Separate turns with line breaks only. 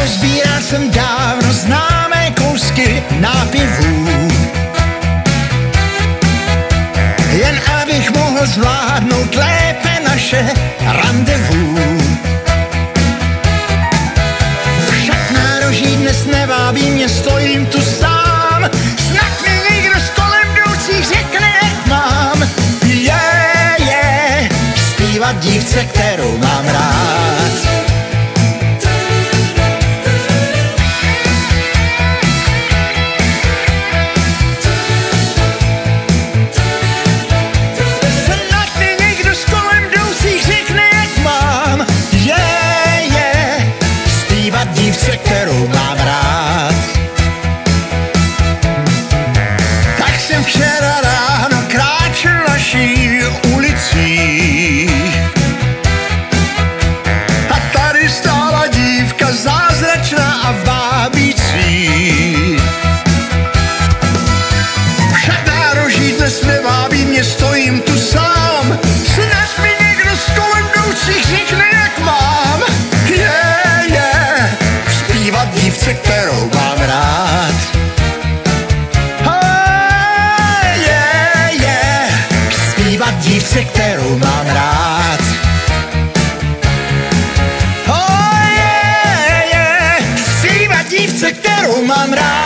Rozbíral jsem dávno známé kousky nápěvů, jen abych mohl zvládnout lépe naše randevu. Však nároží dnes nevábí mě, stojím tu sám, snad mi někdo z kolem jdoucích řekne, jak mám. Zpívat dívce, kterou mám rád. Dívce, kterou mám rád. Tak jsem včera ráno kráčel naší ulicí a tady stála dívka zázračná a vábící. Však nároží dnes nevábí mě, stojím tu sám, snad mi někdo z kolem jdoucích řekne, jak mám. Zpívat dívce, kterou mám rád. Zpívat dívce, kterou mám rád. Zpívat dívce, kterou mám rád.